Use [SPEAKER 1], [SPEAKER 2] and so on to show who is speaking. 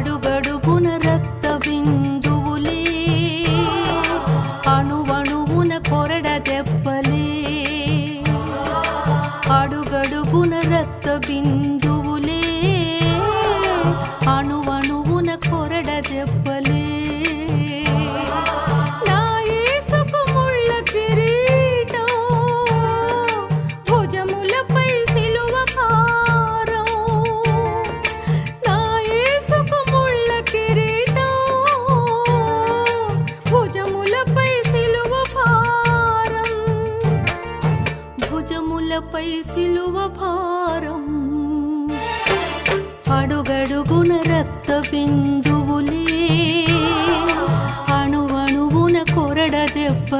[SPEAKER 1] అడుగడుగున రక్త బిందువులే అణువణువున కొరడ దెబ్బలే అడుగడుగున రక్త బిందువులే అణువణువున కొరడ దెబ్బలే భుజములపై సిలువ భారం అడుగడుగున రక్త బిందువులే అణువణువున కొరడ దెబ్బ